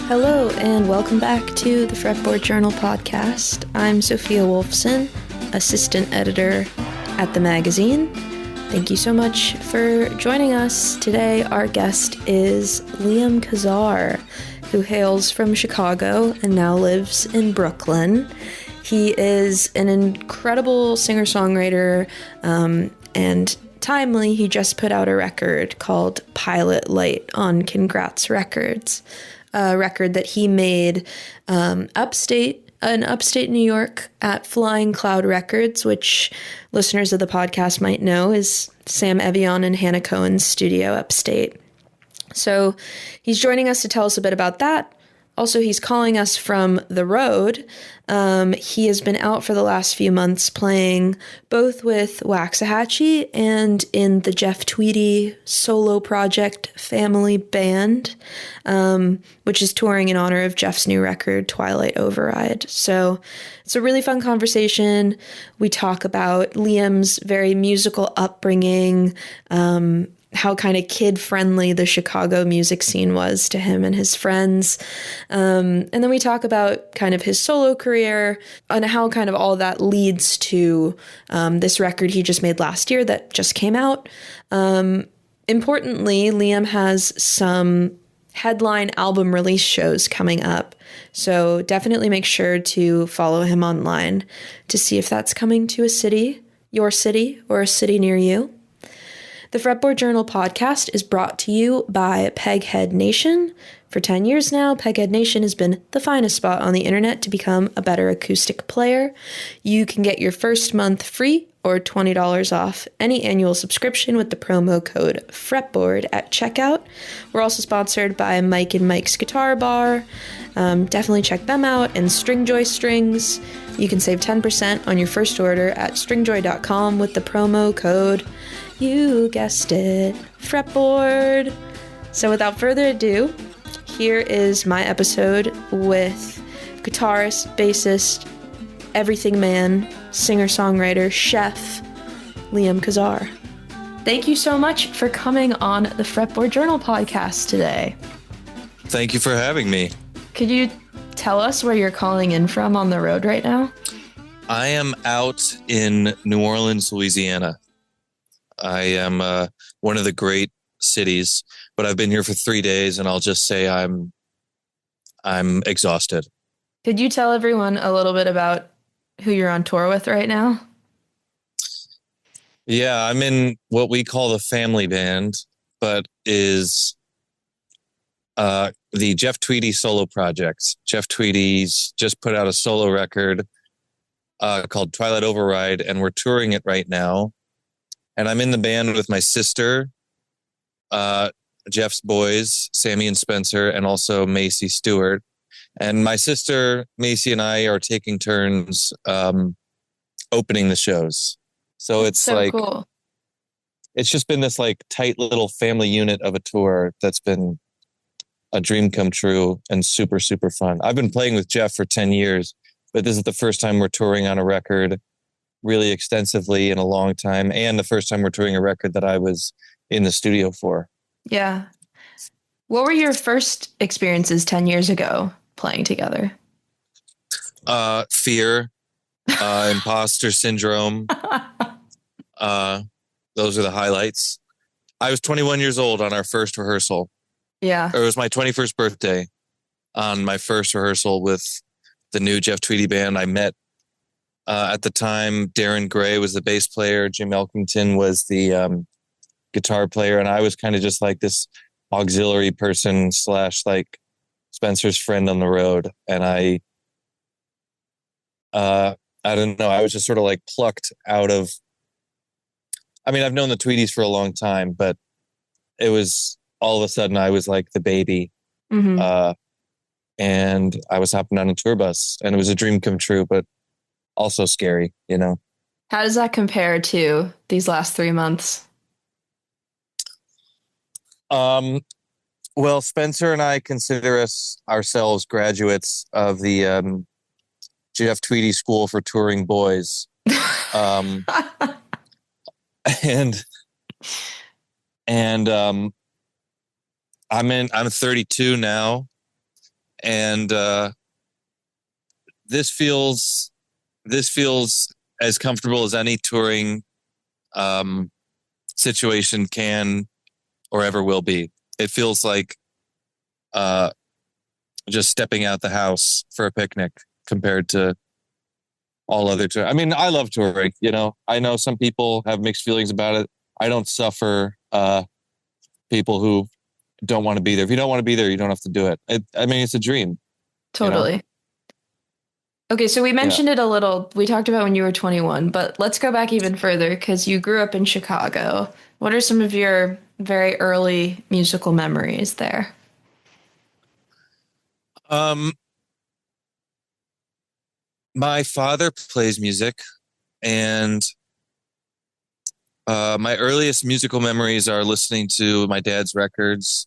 Hello, and welcome back to the Fretboard Journal podcast. I'm Sophia Wolfson, assistant editor at the magazine. Thank you so much for joining us. Today, our guest is Liam Kazar, who hails from Chicago and now lives in Brooklyn. He is an incredible singer-songwriter, and timely, he just put out a record called Pilot Light on Congrats Records, a record that he made in upstate New York at Flying Cloud Records, which listeners of the podcast might know is Sam Evian and Hannah Cohen's studio upstate. So he's joining us to tell us a bit about that. Also, he's calling us from the road. He has been out for the last few months playing both with Waxahachie and in the Jeff Tweedy solo project Family Band, which is touring in honor of Jeff's new record, Twilight Override. So it's a really fun conversation. We talk about Liam's very musical upbringing, how kind of kid-friendly the Chicago music scene was to him and his friends. And then we talk about kind of his solo career and how kind of all that leads to this record he just made last year that just came out. Importantly, Liam has some headline album release shows coming up. So definitely make sure to follow him online to see if that's coming to a city, your city, or a city near you. The Fretboard Journal podcast is brought to you by Peghead Nation. For 10 years now, Peghead Nation has been the finest spot on the internet to become a better acoustic player. You can get your first month free or $20 off any annual subscription with the promo code FRETBOARD at checkout. We're also sponsored by Mike and Mike's Guitar Bar. Definitely check them out. And Stringjoy Strings. You can save 10% on your first order at stringjoy.com with the promo code, you guessed it, Fretboard. So without further ado, here is my episode with guitarist, bassist, everything man, singer-songwriter, chef, Liam Kazar. Thank you so much for coming on the Fretboard Journal podcast today. Thank you for having me. Could you tell us where you're calling in from on the road right now? I am out in New Orleans, Louisiana. I am one of the great cities, but I've been here for 3 days, and I'll just say I'm exhausted. Could you tell everyone a little bit about who you're on tour with right now? Yeah, I'm in what we call the Family Band, but is the Jeff Tweedy solo project. Jeff Tweedy's just put out a solo record called Twilight Override, and we're touring it right now. And I'm in the band with my sister, Jeff's boys, Sammy and Spencer, and also Macy Stewart. And my sister, Macy, and I are taking turns opening the shows. So it's so like, cool. It's just been this like tight little family unit of a tour that's been a dream come true and super, super fun. I've been playing with Jeff for 10 years, but this is the first time we're touring on a record really extensively in a long time, and the first time we're touring a record that I was in the studio for. Yeah. What were your first experiences 10 years ago playing together? Fear, imposter syndrome. Those are the highlights. I was 21 years old on our first rehearsal. Yeah. It was my 21st birthday on my first rehearsal with the new Jeff Tweedy band. I met at the time, Darren Gray was the bass player. Jim Elkington was the guitar player. And I was kind of just like this auxiliary person / like Spencer's friend on the road. And I don't know. I was just sort of like plucked out of, I mean, I've known the Tweedies for a long time, but it was all of a sudden I was like the baby. Mm-hmm. And I was hopping on a tour bus, and it was a dream come true, but also scary, you know. How does that compare to these last 3 months? Well, Spencer and I consider ourselves graduates of the Jeff Tweedy School for Touring Boys. And I'm 32 now, And this feels as comfortable as any touring situation can or ever will be. It feels like just stepping out the house for a picnic compared to all other tour. I mean, I love touring, I know some people have mixed feelings about it. I don't suffer people who don't want to be there. If you don't want to be there, you don't have to do it. I mean, it's a dream. Totally. Okay, so we mentioned it a little. We talked about when you were 21, but let's go back even further because you grew up in Chicago. What are some of your very early musical memories there? My father plays music, and my earliest musical memories are listening to my dad's records.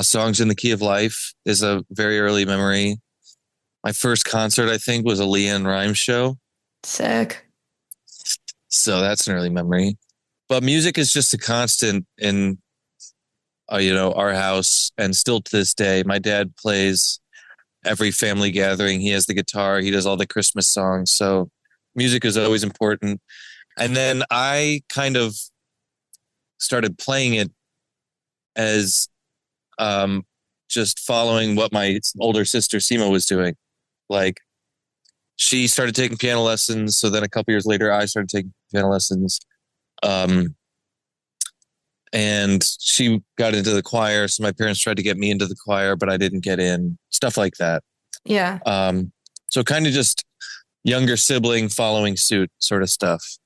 Songs in the Key of Life is a very early memory. My first concert, I think, was a Leanne Rimes show. Sick. So that's an early memory. But music is just a constant in, our house, and still to this day. My dad plays every family gathering. He has the guitar. He does all the Christmas songs. So music is always important. And then I kind of started playing it as just following what my older sister Sima was doing. Like, she started taking piano lessons. So then a couple years later, I started taking piano lessons. And she got into the choir. So my parents tried to get me into the choir, but I didn't get in. Stuff like that. Yeah. So kind of just younger sibling following suit sort of stuff.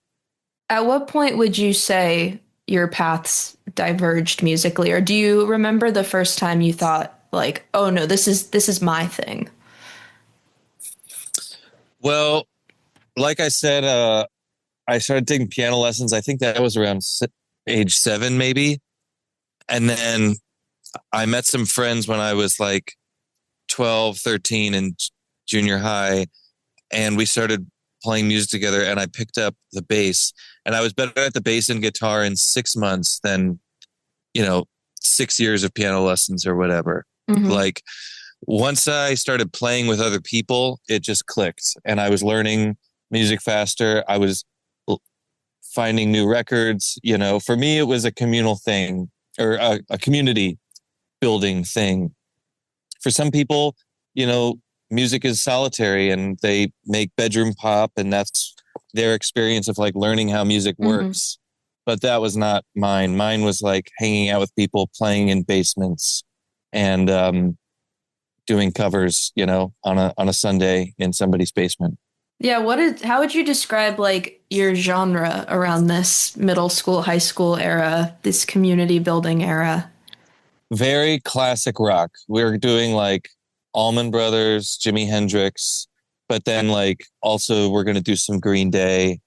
At what point would you say your paths diverged musically, or do you remember the first time you thought like, "Oh no, this is my thing"? Well, like I said, I started taking piano lessons. I think that was around age 7, maybe. And then I met some friends when I was like 12, 13 in junior high, and we started playing music together, and I picked up the bass, and I was better at the bass and guitar in 6 months than, 6 years of piano lessons or whatever. Mm-hmm. Like, once I started playing with other people, it just clicked, and I was learning music faster. I was finding new records. For me, it was a communal thing, or a community building thing. For some people, music is solitary and they make bedroom pop, and that's their experience of like learning how music works. But that was not mine. Mine was like hanging out with people, playing in basements, and doing covers, on a Sunday in somebody's basement. Yeah, how would you describe like your genre around this middle school, high school era, this community building era? Very classic rock. We're doing like Allman Brothers, Jimi Hendrix, but then like also we're going to do some Green Day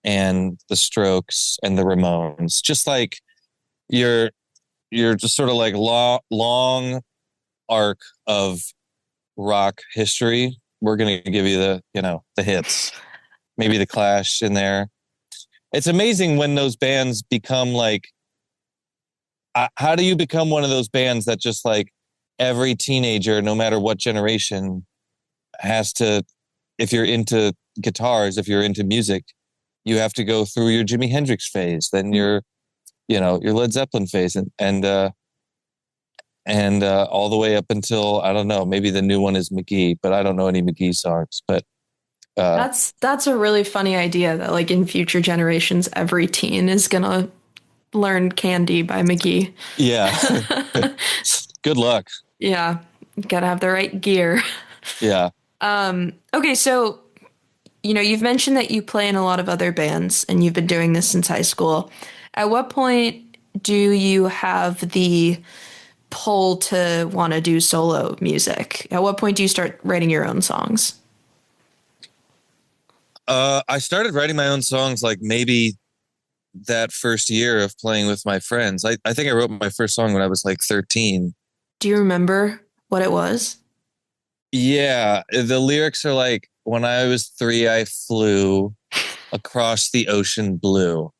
and the Strokes and the Ramones. Just like you're just sort of like long arc of rock history. We're going to give you the hits, maybe the Clash in there. It's amazing when those bands become like, how do you become one of those bands that just like every teenager, no matter what generation, has to, if you're into guitars, if you're into music, you have to go through your Jimi Hendrix phase, then your Led Zeppelin phase, and all the way up until, I don't know, maybe the new one is McGee, but I don't know any McGee songs. But that's a really funny idea that like in future generations, every teen is gonna learn Candy by McGee. Yeah. Good luck. Yeah. Gotta have the right gear. Yeah. Okay, so you've mentioned that you play in a lot of other bands and you've been doing this since high school. At what point do you have the pull to want to do solo music? At what point do you start writing your own songs? I started writing my own songs like maybe that first year of playing with my friends. I think I wrote my first song when I was like 13. Do you remember what it was? Yeah, the lyrics are like, when I was 3, I flew across the ocean blue.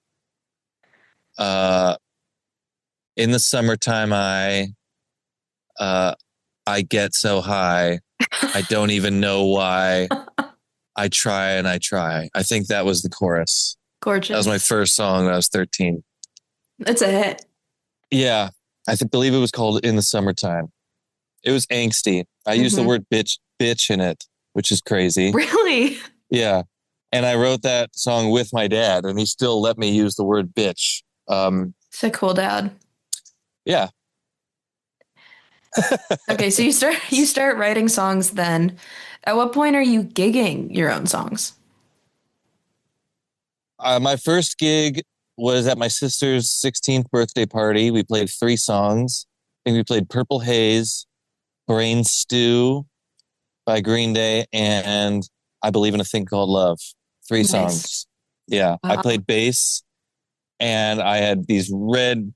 In the summertime, I I get so high. I don't even know why. I try and I try. I think that was the chorus. Gorgeous. That was my first song when I was 13. It's a hit. Yeah. Believe it was called In the Summertime. It was angsty. I used the word bitch in it, which is crazy. Really? Yeah. And I wrote that song with my dad, and he still let me use the word bitch. It's a cool dad. Yeah. Okay, so you start writing songs then. At what point are you gigging your own songs? My first gig was at my sister's 16th birthday party. We played 3 songs. I think we played Purple Haze, Brain Stew by Green Day, and I Believe in a Thing Called Love. 3 songs. Yeah. Wow. I played bass, and I had these red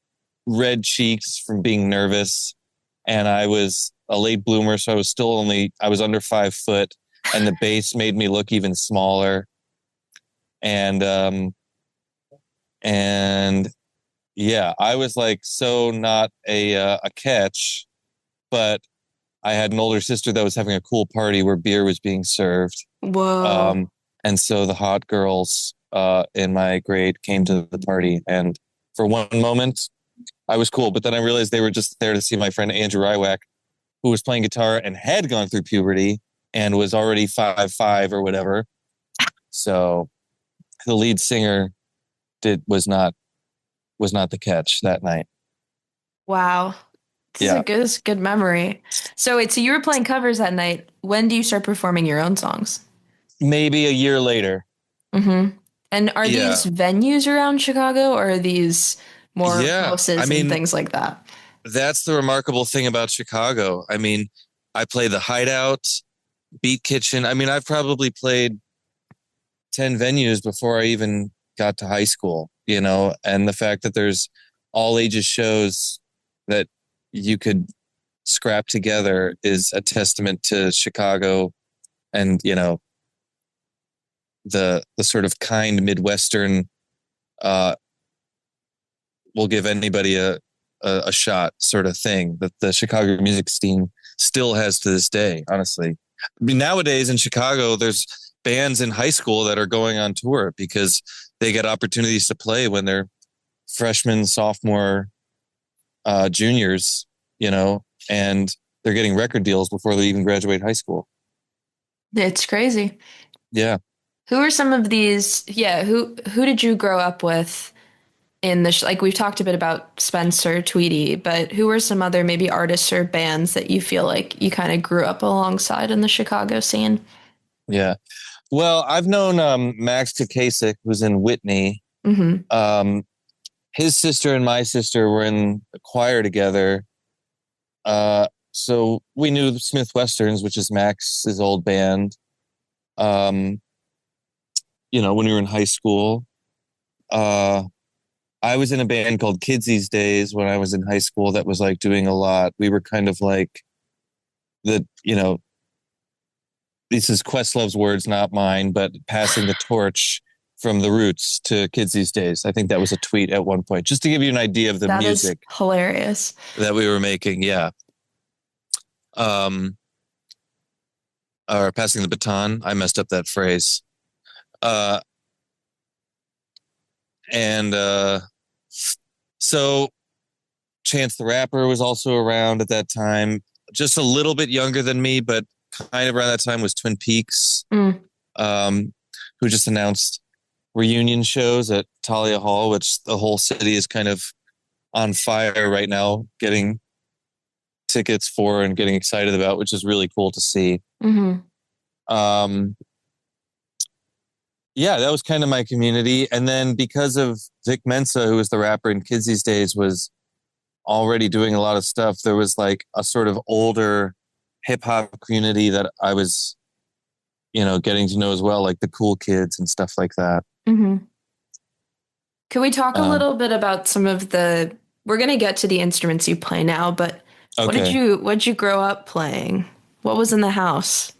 cheeks from being nervous. And I was a late bloomer, so I was under 5 foot, and the bass made me look even smaller. And yeah, I was like, so not a catch, but I had an older sister that was having a cool party where beer was being served. Whoa. And so the hot girls in my grade came to the party, and for one moment I was cool, but then I realized they were just there to see my friend Andrew Rywack, who was playing guitar and had gone through puberty and was already 5'5" or whatever. So the lead singer was not the catch that night. Wow. This is a good memory. So you were playing covers that night. When do you start performing your own songs? Maybe a year later. Mm-hmm. And are these venues around Chicago, or are these more houses and things like that? That's the remarkable thing about Chicago. I mean, I play the Hideout, Beat Kitchen. I mean, I've probably played 10 venues before I even got to high school, and the fact that there's all ages shows that you could scrap together is a testament to Chicago and, the sort of kind Midwestern, will give anybody a shot sort of thing that the Chicago music scene still has to this day, honestly. I mean, nowadays in Chicago, there's bands in high school that are going on tour because they get opportunities to play when they're freshmen, sophomore, juniors, and they're getting record deals before they even graduate high school. It's crazy. Yeah. Who are some of these? Yeah. Who did you grow up with in the, like we've talked a bit about Spencer Tweedy, but who are some other maybe artists or bands that you feel like you kind of grew up alongside in the Chicago scene? Yeah. Well, I've known Max Tukasik, who's in Whitney. Mm-hmm. His sister and my sister were in a choir together. So we knew the Smith Westerns, which is Max's old band. When we were in high school. I was in a band called Kids These Days when I was in high school that was like doing a lot. We were kind of like this is Questlove's words, not mine, but passing the torch from the Roots to Kids These Days. I think that was a tweet at one point, just to give you an idea of the music. Is hilarious. That we were making. Yeah. Or passing the baton. I messed up that phrase. So Chance the Rapper was also around at that time, just a little bit younger than me, but kind of around that time was Twin Peaks, who just announced reunion shows at Talia Hall, which the whole city is kind of on fire right now, getting tickets for and getting excited about, which is really cool to see. Mm-hmm. Yeah, that was kind of my community. And then because of Vic Mensa, who was the rapper in Kids These Days, was already doing a lot of stuff, there was like a sort of older hip hop community that I was, getting to know as well, like the cool kids and stuff like that. Mm-hmm. Can we talk a little bit about some of we're going to get to the instruments you play now, but what did you grow up playing? What was in the house?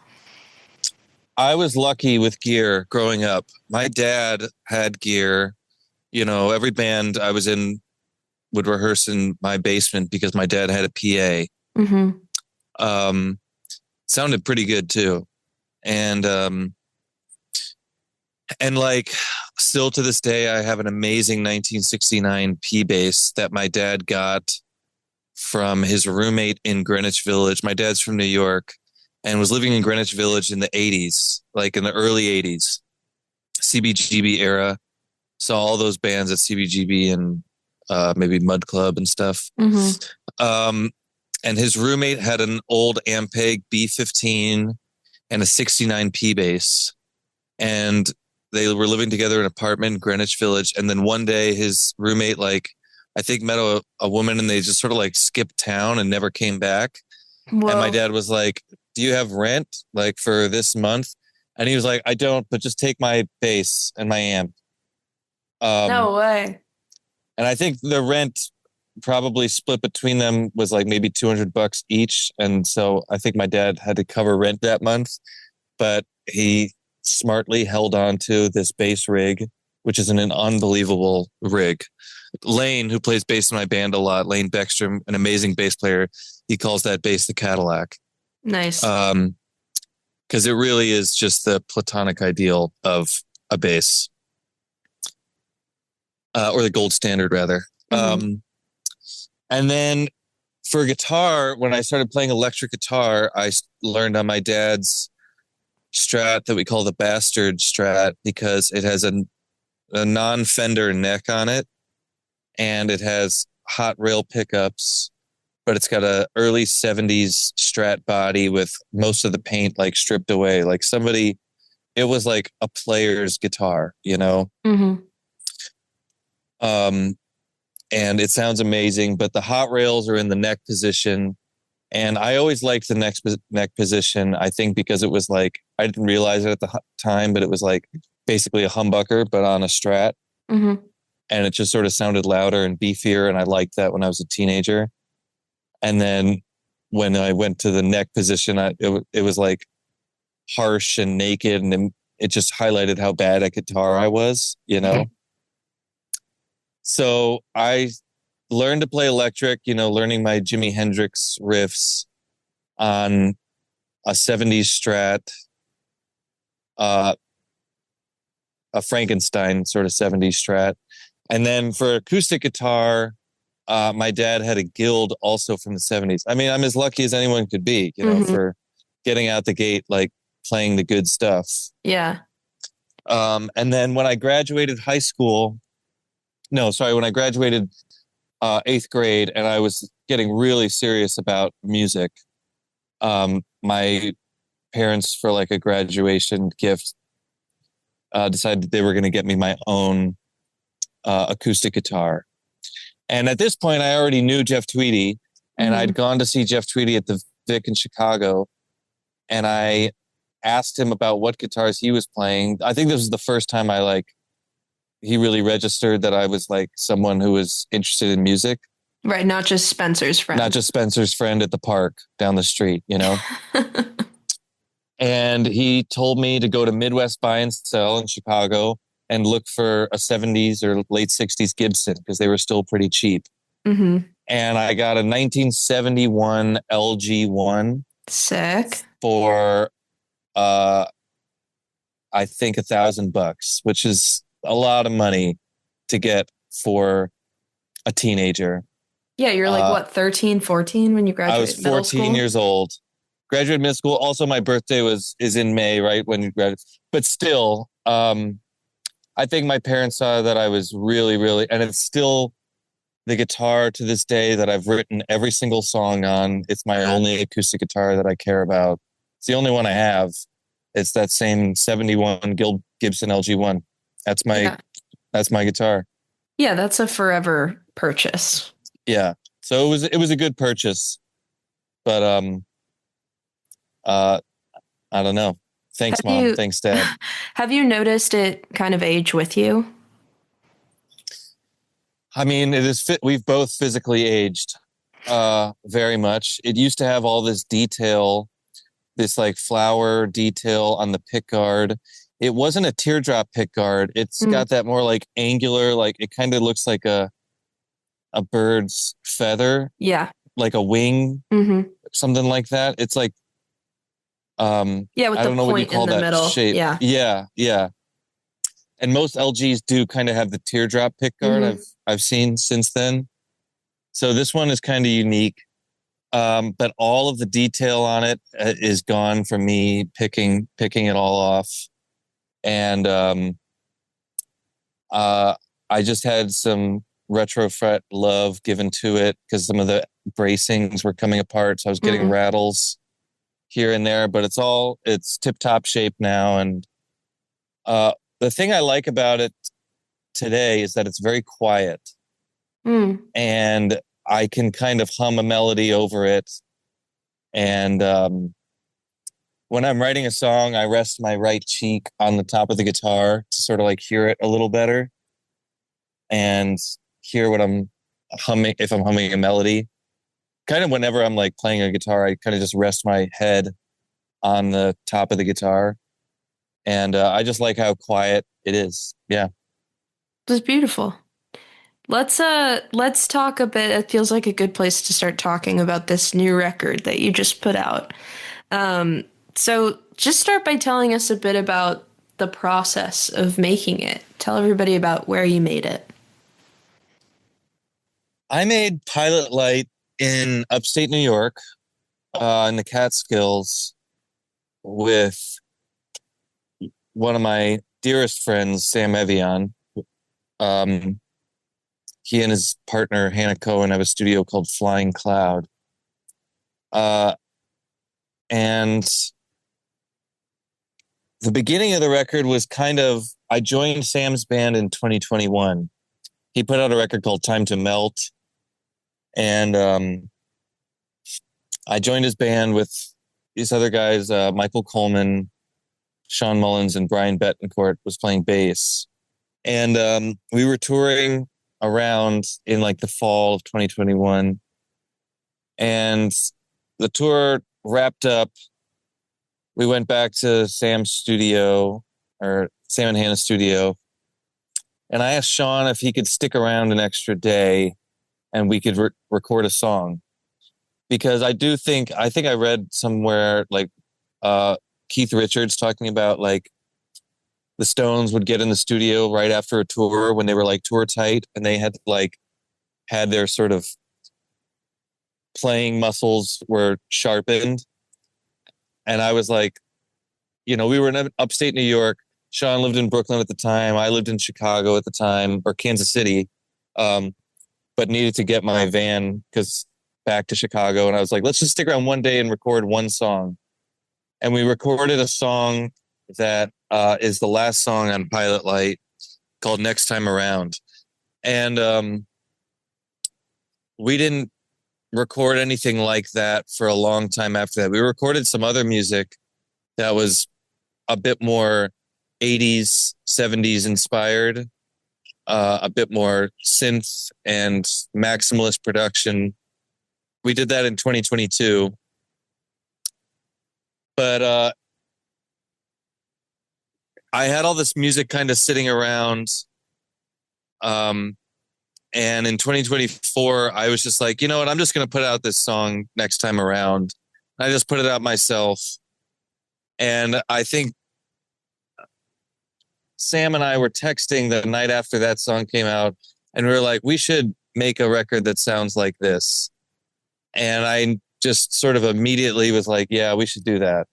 I was lucky with gear growing up. My dad had gear. Every band I was in would rehearse in my basement because my dad had a PA. Mm-hmm. Sounded pretty good too. And like still to this day, I have an amazing 1969 P bass that my dad got from his roommate in Greenwich Village. My dad's from New York and was living in Greenwich Village in the 80s, like in the early 80s, CBGB era. Saw all those bands at CBGB and maybe Mud Club and stuff. And his roommate had an old Ampeg B15 and a 69 P bass. And they were living together in an apartment in Greenwich Village. And then one day his roommate, like, I think met a woman and they just sort of like skipped town and never came back. Whoa. And my dad was like, do you have rent like for this month? And he was like, I don't, but just take my bass and my amp. No way. And I think the rent probably split between them was like maybe $200 each. And so I think my dad had to cover rent that month, but he smartly held on to this bass rig, which is an unbelievable rig. Lane, who plays bass in my band a lot, Lane Beckstrom, an amazing bass player, he calls that bass the Cadillac. Nice. Because it really is just the platonic ideal of a bass. Or the gold standard, rather. And then for guitar, when I started playing electric guitar, I learned on my dad's Strat that we call the Bastard Strat because it has a non-fender neck on it, and it has hot rail pickups, but it's got a early 70s Strat body with most of the paint like stripped away. Like it was like a player's guitar, you know? And it sounds amazing, but the hot rails are in the neck position. And I always liked the neck position, I think, because it was like, I didn't realize it at the time, but it was like basically a humbucker, but on a Strat. And it just sort of sounded louder and beefier. And I liked that when I was a teenager. And then when I went to the neck position, it was like harsh and naked. And it just highlighted how bad at guitar I was, you know? So I learned to play electric, you know, learning my Jimi Hendrix riffs on a 70s Strat, a Frankenstein sort of 70s Strat. And then for acoustic guitar, my dad had a Guild also from the 70s. I mean, I'm as lucky as anyone could be, you know, for getting out the gate, like playing the good stuff. Yeah. And then when I graduated when I graduated 8th grade and I was getting really serious about music, my parents, for like a graduation gift, decided they were going to get me my own acoustic guitar. And at this point, I already knew Jeff Tweedy, and I'd gone to see Jeff Tweedy at the Vic in Chicago, and I asked him about what guitars he was playing. I think this was the first time he really registered that I was like someone who was interested in music. Right. Not just Spencer's friend. Not just Spencer's friend at the park down the street, you know? And he told me to go to Midwest Buy and Sell in Chicago and look for a 70s or late 60s Gibson because they were still pretty cheap. And I got a 1971 LG1. Sick. For, I think $1,000, which is a lot of money to get for a teenager. Yeah, you're like, what, 13, 14 when you graduated middle school? I was 14 years old. Graduated middle school. Also, my birthday is in May, right? When you graduated. But still, I think my parents saw that I was really, really, and it's still the guitar to this day that I've written every single song on. It's my only acoustic guitar that I care about. It's the only one I have. It's that same 71 Gibson LG1. That's my guitar. Yeah, that's a forever purchase. Yeah. So it was a good purchase. But I don't know. Thanks, Mom. Thanks, Dad. Have you noticed it kind of age with you? I mean, we've both physically aged very much. It used to have all this detail, this like flower detail on the pick guard. It wasn't a teardrop pick guard. It's got that more like angular, like it kind of looks like a bird's feather. Yeah. Like a wing something like that. It's like, yeah, with I the don't know what you point in call the that middle. shape. Yeah. Yeah. And most LGs do kind of have the teardrop pick guard. I've seen since then. So this one is kind of unique. But all of the detail on it is gone from me picking it all off. And I just had some retrofret love given to it because some of the bracings were coming apart. So I was getting rattles here and there, but it's tip-top shape now. And the thing I like about it today is that it's very quiet. And I can kind of hum a melody over it. And when I'm writing a song, I rest my right cheek on the top of the guitar to sort of like hear it a little better and hear what I'm humming, if I'm humming a melody. Kind of whenever I'm like playing a guitar, I kind of just rest my head on the top of the guitar. And I just like how quiet it is. Yeah. It's beautiful. Let's talk a bit. It feels like a good place to start talking about this new record that you just put out. So just start by telling us a bit about the process of making it. Tell everybody about where you made it. I made Pilot Light in upstate New York, in the Catskills, with one of my dearest friends, Sam Evian. He and his partner, Hannah Cohen, have a studio called Flying Cloud. And the beginning of the record was I joined Sam's band in 2021. He put out a record called Time to Melt. And I joined his band with these other guys, Michael Coleman, Sean Mullins, and Brian Betancourt was playing bass. And we were touring around in like the fall of 2021. And the tour wrapped up. We went back to Sam's studio, or Sam and Hannah's studio. And I asked Sean if he could stick around an extra day and we could record a song. Because I think I read somewhere like Keith Richards talking about like the Stones would get in the studio right after a tour when they were like tour tight, and they had their sort of playing muscles were sharpened. And I was like, we were in upstate New York. Sean lived in Brooklyn at the time. I lived in Chicago at the time, or Kansas City, but needed to get my van back to Chicago. And I was like, let's just stick around one day and record one song. And we recorded a song that is the last song on Pilot Light, called Next Time Around. And we didn't record anything like that for a long time after that. We recorded some other music that was a bit more 80s, 70s inspired, a bit more synth and maximalist production. We did that in 2022. But I had all this music kind of sitting around. And in 2024, I was just like, you know what? I'm just going to put out this song Next Time Around. I just put it out myself. And I think Sam and I were texting the night after that song came out, and we were like, we should make a record that sounds like this. And I just sort of immediately was like, yeah, we should do that.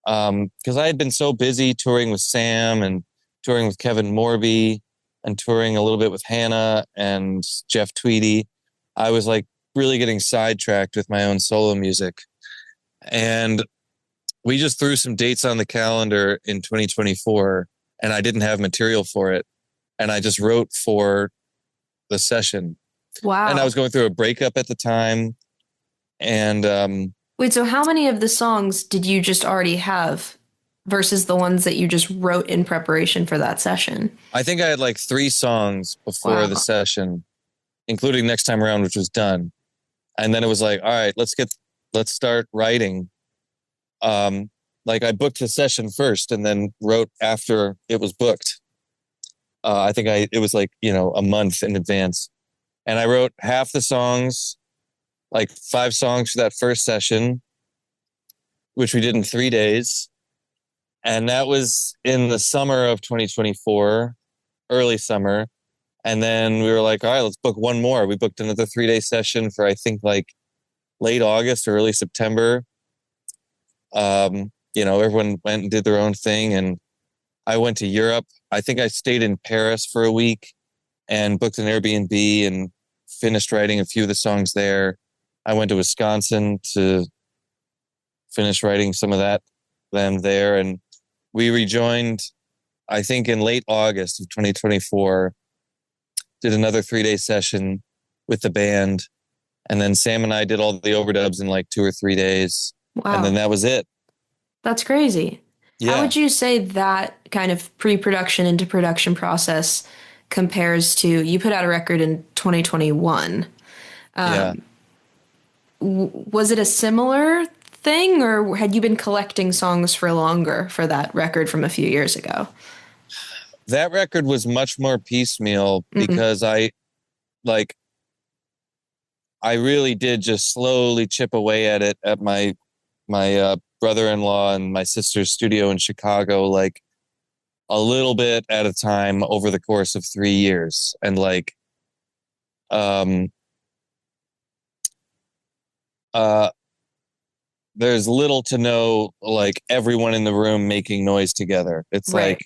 Because I had been so busy touring with Sam and touring with Kevin Morby and touring a little bit with Hannah and Jeff Tweedy. I was like really getting sidetracked with my own solo music. And we just threw some dates on the calendar in 2024, and I didn't have material for it. And I just wrote for the session. Wow. And I was going through a breakup at the time. And wait, so how many of the songs did you just already have versus the ones that you just wrote in preparation for that session? I think I had like 3 songs before the session, including Next Time Around, which was done. And then it was like, all right, let's start writing. Like I booked the session first and then wrote after it was booked. I think it was like, a month in advance. And I wrote half the songs like 5 songs for that first session, which we did in 3 days. And that was in the summer of 2024, early summer. And then we were like, all right, let's book one more. We booked another 3-day session for, I think, like late August or early September. Everyone went and did their own thing. And I went to Europe. I think I stayed in Paris for a week and booked an Airbnb and finished writing a few of the songs there. I went to Wisconsin to finish writing some of them there. And we rejoined, I think, in late August of 2024, did another 3-day session with the band. And then Sam and I did all the overdubs in like 2 or 3 days. Wow. And then that was it. That's crazy. Yeah. How would you say that kind of pre-production into production process compares to, you put out a record in 2021. Was it a similar thing, or had you been collecting songs for longer for that record from a few years ago? That record was much more piecemeal because I really did just slowly chip away at it at my brother-in-law and my sister's studio in Chicago, like a little bit at a time over the course of 3 years. And there's little to no, like, everyone in the room making noise together. It's right. Like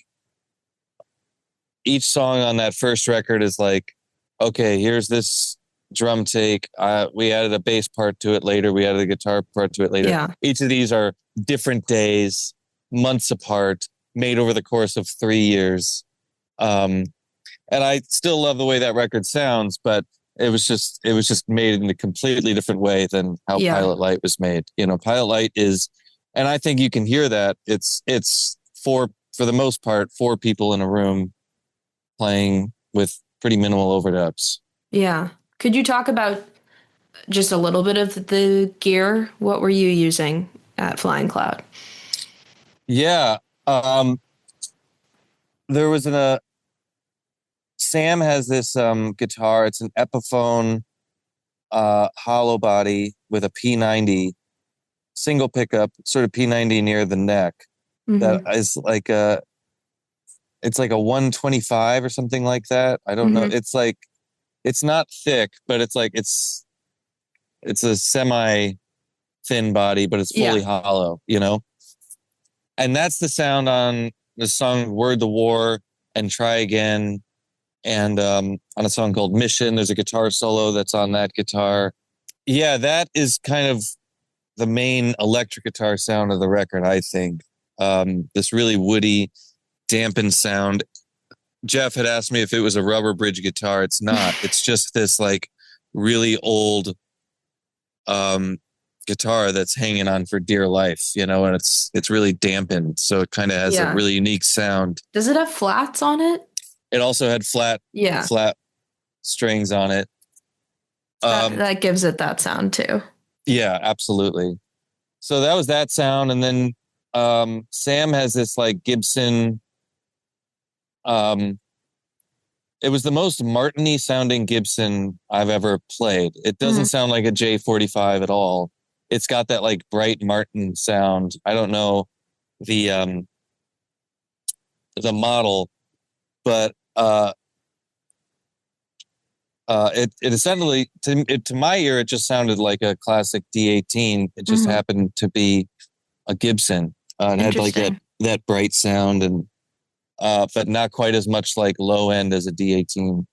each song on that first record is like, okay, here's this drum take. We added a bass part to it later. We added a guitar part to it later. Yeah. Each of these are different days, months apart, made over the course of 3 years. And I still love the way that record sounds, but it was just made in a completely different way than how Pilot Light was made. Pilot Light is, and I think you can hear that it's for the most part, 4 people in a room playing with pretty minimal overdubs. Yeah. Could you talk about just a little bit of the gear? What were you using at Flying Cloud? Yeah. There was Sam has this guitar. It's an Epiphone hollow body with a P90 single pickup, sort of P90 near the neck. That is like it's like a 125 or something like that. I don't know. It's like, it's not thick, but it's like, it's a semi thin body, but it's fully hollow, and that's the sound on the song Word the War and Try Again. And on a song called Mission, there's a guitar solo that's on that guitar. Yeah, that is kind of the main electric guitar sound of the record, I think. This really woody, dampened sound. Jeff had asked me if it was a rubber bridge guitar. It's not. It's just this like really old guitar that's hanging on for dear life, and it's really dampened. So it kind of has a really unique sound. Does it have flats on it? It also had flat strings on it. That gives it that sound too. Yeah, absolutely. So that was that sound. And then Sam has this like Gibson. It was the most Martin-y sounding Gibson I've ever played. It doesn't sound like a J45 at all. It's got that like bright Martin sound. I don't know the model, but it essentially, to my ear, it just sounded like a classic D18. It just happened to be a Gibson. It had like that bright sound, and but not quite as much like low end as a D18.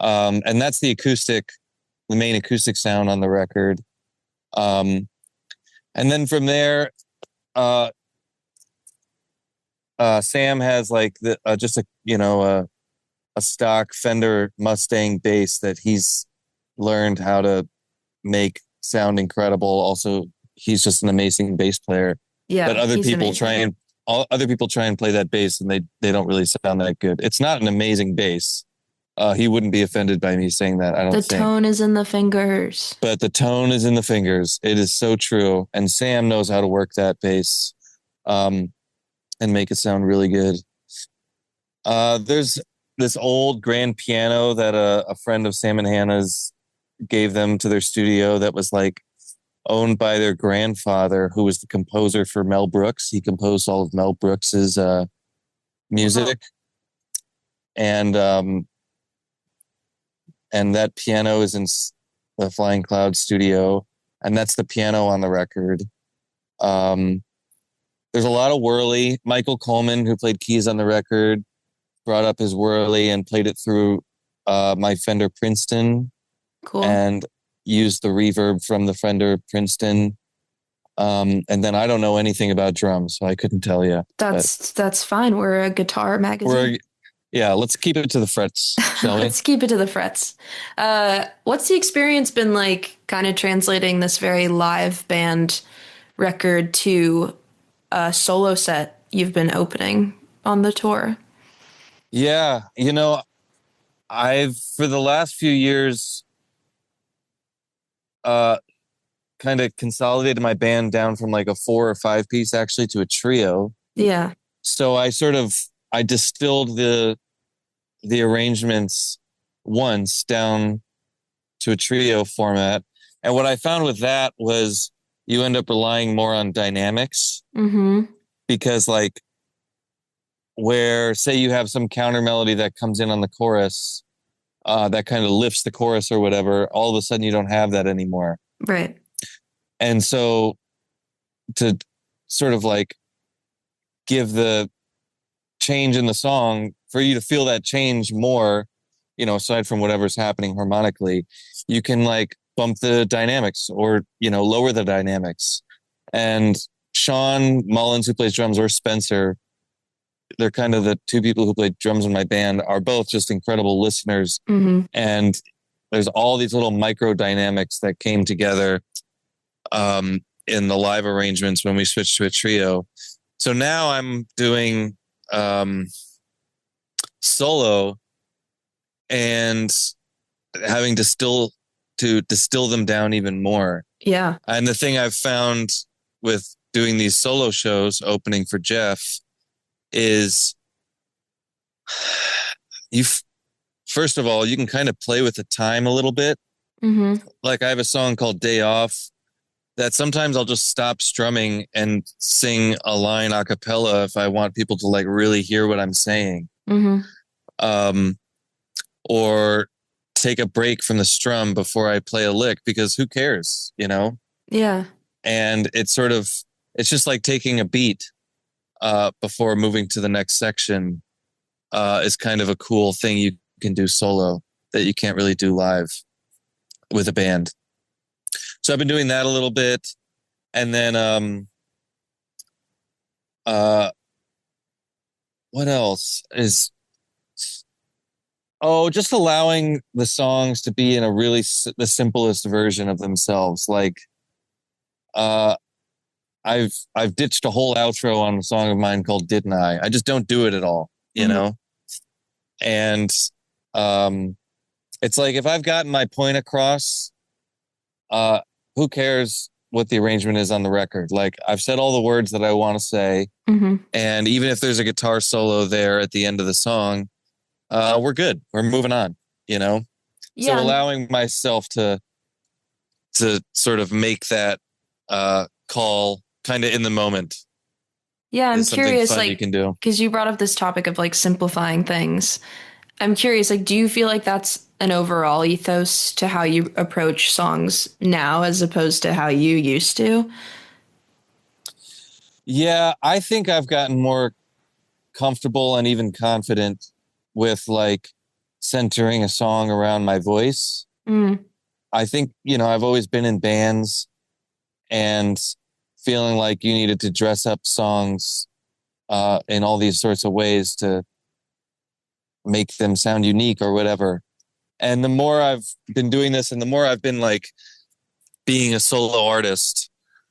And that's the main acoustic sound on the record. And then from there, Sam has like just a stock Fender Mustang bass that he's learned how to make sound incredible. Also, he's just an amazing bass player. Yeah, but other people try and play that bass, and they don't really sound that good. It's not an amazing bass. He wouldn't be offended by me saying that. I don't think. The tone is in the fingers. But the tone is in the fingers. It is so true. And Sam knows how to work that bass and make it sound really good. There's this old grand piano that a friend of Sam and Hannah's gave them to their studio that was like owned by their grandfather, who was the composer for Mel Brooks. He composed all of Mel Brooks's music. And that piano is in the Flying Cloud studio, and that's the piano on the record. There's a lot of whirly. Michael Coleman, who played keys on the record, brought up his whirly and played it through my Fender Princeton. Cool. And used the reverb from the Fender Princeton. And then I don't know anything about drums, so I couldn't tell you. That's fine. We're a guitar magazine. Let's keep it to the frets, shall we? Let's keep it to the frets. What's the experience been like kind of translating this very live band record to a solo set you've been opening on the tour? Yeah, I've, for the last few years, kind of consolidated my band down from like a 4 or 5 piece actually to a trio. Yeah. So I distilled the arrangements once down to a trio format. And what I found with that was you end up relying more on dynamics. Mm-hmm. Because like where, say you have some counter melody that comes in on the chorus, that kind of lifts the chorus or whatever, all of a sudden you don't have that anymore. Right. And so to sort of like give the change in the song, for you to feel that change more, aside from whatever's happening harmonically, you can like bump the dynamics or, lower the dynamics. And Sean Mullins, who plays drums, or Spencer, they're kind of the two people who play drums in my band, are both just incredible listeners. Mm-hmm. And there's all these little micro dynamics that came together in the live arrangements when we switched to a trio. So now I'm doing solo and having to distill them down even more. Yeah. And the thing I've found with doing these solo shows opening for Jeff is first of all, you can kind of play with the time a little bit. Mm-hmm. Like I have a song called Day Off that sometimes I'll just stop strumming and sing a line a cappella if I want people to like really hear what I'm saying. Mm-hmm. Or take a break from the strum before I play a lick, because who cares, Yeah. And it's just like taking a beat before moving to the next section is kind of a cool thing you can do solo that you can't really do live with a band. So I've been doing that a little bit. And then what else is... just allowing the songs to be in a really the simplest version of themselves. Like, I've ditched a whole outro on a song of mine called "Didn't I?" I just don't do it at all, know. And it's like if I've gotten my point across, who cares what the arrangement is on the record? Like I've said all the words that I want to say, and even if there's a guitar solo there at the end of the song, we're good. We're moving on, Yeah. So allowing myself to sort of make that call kind of in the moment. Yeah, I'm curious, like, you can do. Because you brought up this topic of like simplifying things. I'm curious, like, do you feel like that's an overall ethos to how you approach songs now as opposed to how you used to? Yeah, I think I've gotten more comfortable and even confident with like centering a song around my voice. I think, I've always been in bands and feeling like you needed to dress up songs in all these sorts of ways to make them sound unique or whatever. And the more I've been doing this and the more I've been like being a solo artist,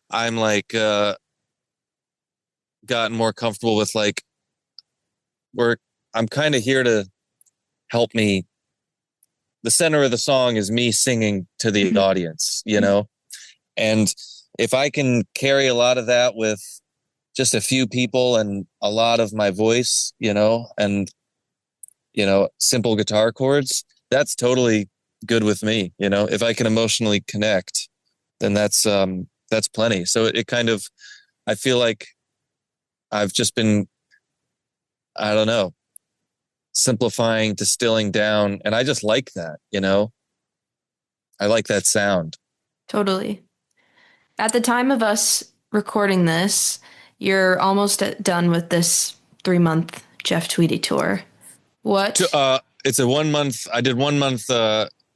I'm like gotten more comfortable with like, I'm kind of here to help me. The center of the song is me singing to the audience, and if I can carry a lot of that with just a few people and a lot of my voice, and, simple guitar chords, that's totally good with me. You know, if I can emotionally connect, then that's plenty. So it kind of, I feel like I've just been, I don't know, simplifying, distilling down, and I just like that, you know. I like that sound. Totally. At the time of us recording this, you're almost done with this 3-month Jeff Tweedy tour. What? It's a 1 month. I did 1 month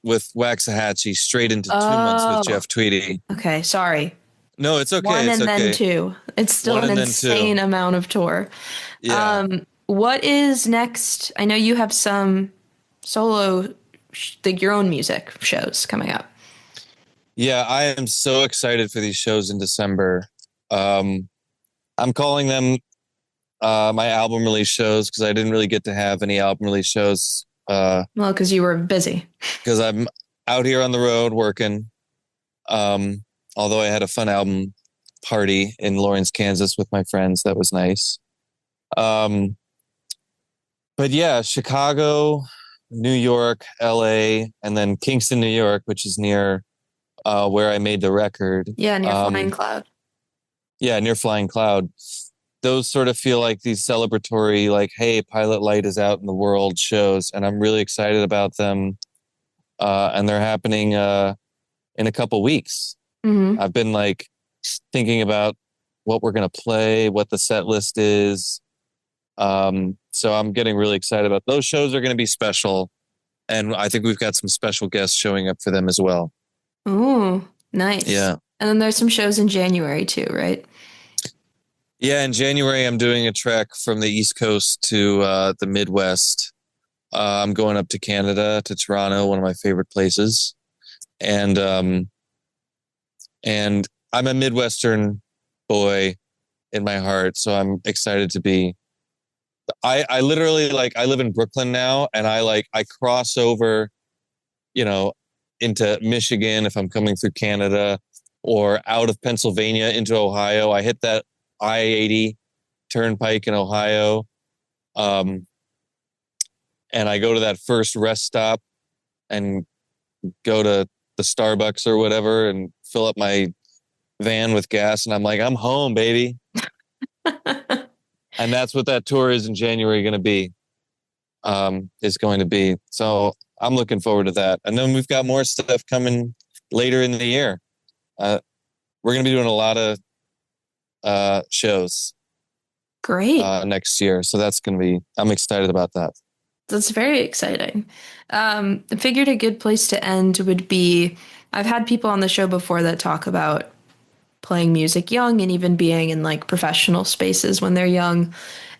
with Waxahachie, straight into 2 months with Jeff Tweedy. Okay, sorry. No, it's okay. One It's and okay. then two. It's still One an and then insane two. amount of tour. Yeah. What is next? I know you have some solo, like your own music shows coming up. Yeah, I am so excited for these shows in December. I'm calling them my album release shows because I didn't really get to have any album release shows. Well, because you were busy. Because I'm out here on the road working. Although I had a fun album party in Lawrence, Kansas with my friends. That was nice. But yeah, Chicago, New York, LA, and then Kingston, New York, which is near where I made the record. Yeah, near Flying Cloud. Yeah, near Flying Cloud. Those sort of feel like these celebratory, like, hey, Pilot Light is out in the world shows, and I'm really excited about them. And they're happening in a couple weeks. Mm-hmm. I've been like thinking about what we're going to play, what the set list is. So I'm getting really excited about those shows. Are going to be special. And I think we've got some special guests showing up for them as well. Ooh, nice. Yeah. And then there's some shows in January too, right? Yeah, in January, I'm doing a trek from the East Coast to the Midwest. I'm going up to Canada, to Toronto, one of my favorite places. And I'm a Midwestern boy in my heart, so I'm excited to be. I literally, like, I live in Brooklyn now, and I cross over, you know, into Michigan if I'm coming through Canada, or out of Pennsylvania into Ohio. I hit that I-80 turnpike in Ohio. And I go to that first rest stop and go to the Starbucks or whatever and fill up my van with gas. And I'm like, I'm home, baby. And that's what that tour is in January going to be. Is going to be. So I'm looking forward to that. And then we've got more stuff coming later in the year. We're going to be doing a lot of shows. Great. Next year. So that's going to be, I'm excited about that. That's very exciting. I figured a good place to end would be, I've had people on the show before that talk about playing music young and even being in like professional spaces when they're young.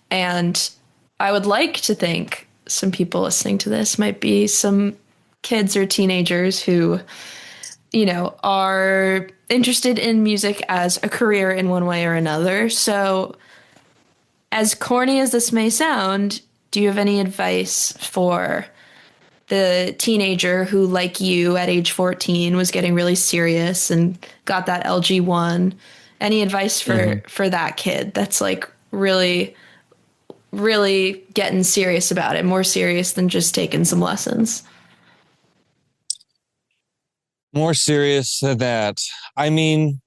And I would like to think some people listening to this might be some kids or teenagers who, you know, are interested in music as a career in one way or another. So as corny as this may sound, do you have any advice for the teenager who, like you, at age 14, was getting really serious and got that LG1? Any advice for that kid that's like really, really getting serious about it, more serious than just taking some lessons? More serious than that. I mean,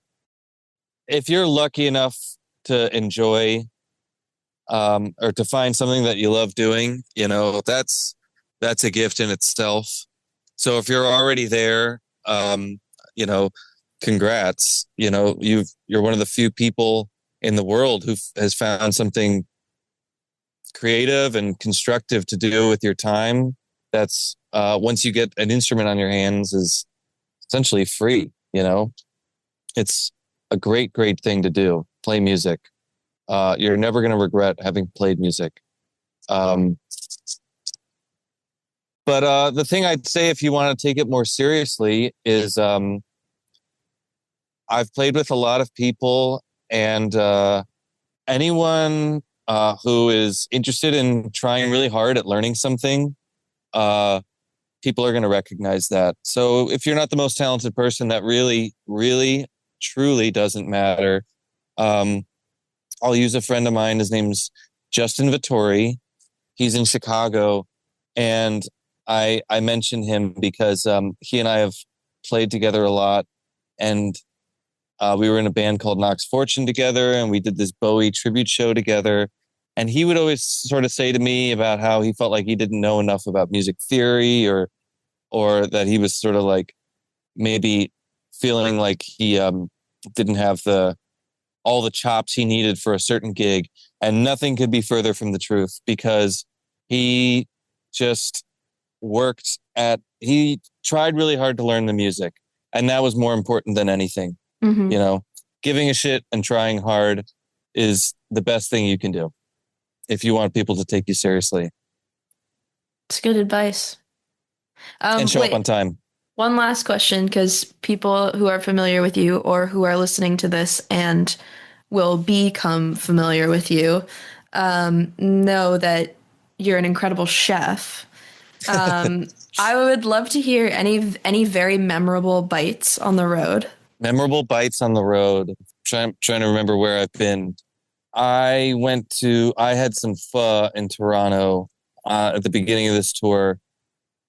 if you're lucky enough to enjoy or to find something that you love doing, you know, that's a gift in itself. So if you're already there, you know, congrats. You know, you're one of the few people in the world who has found something creative and constructive to do with your time. That's once you get an instrument on your hands, is essentially free. You know, it's a great thing to do. Play music. You're never going to regret having played music. But the thing I'd say, if you want to take it more seriously, is I've played with a lot of people, and anyone who is interested in trying really hard at learning something, people are going to recognize that. So if you're not the most talented person, that really, really, truly doesn't matter. I'll use a friend of mine. His name's Justin Vittori. He's in Chicago, and I mention him because he and I have played together a lot, and we were in a band called Knox Fortune together, and we did this Bowie tribute show together. And he would always sort of say to me about how he felt like he didn't know enough about music theory, or that he was sort of like maybe feeling like he didn't have all the chops he needed for a certain gig. And nothing could be further from the truth, because he just he tried really hard to learn the music. And that was more important than anything. Mm-hmm. You know, giving a shit and trying hard is the best thing you can do if you want people to take you seriously. It's good advice. And show up on time. One last question, because people who are familiar with you or who are listening to this and will become familiar with you know that you're an incredible chef. I would love to hear any very memorable bites on the road. Memorable bites on the road. Trying to remember where I've been. I had some pho in Toronto at the beginning of this tour.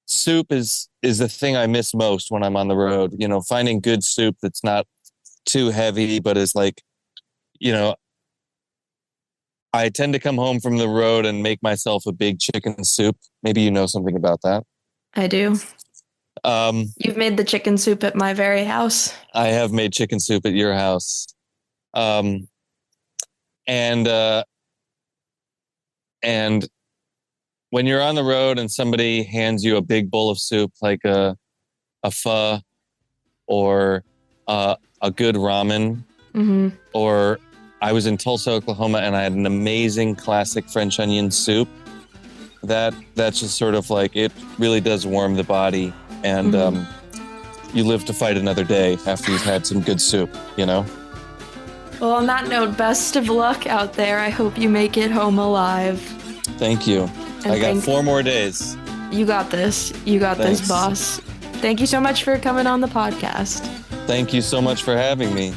Soup is the thing I miss most when I'm on the road. You know, finding good soup that's not too heavy, but is like, you know, I tend to come home from the road and make myself a big chicken soup. Maybe you know something about that. I do. You've made the chicken soup at my very house. I have made chicken soup at your house. And when you're on the road and somebody hands you a big bowl of soup, like a pho or a good ramen, mm-hmm. or I was in Tulsa, Oklahoma, and I had an amazing classic French onion soup. That's just sort of like, it really does warm the body, and you live to fight another day after you've had some good soup, you know? Well, on that note, best of luck out there. I hope you make it home alive. Thank you. And I got 4 more days. You got this. You got this, boss. Thank you so much for coming on the podcast. Thank you so much for having me.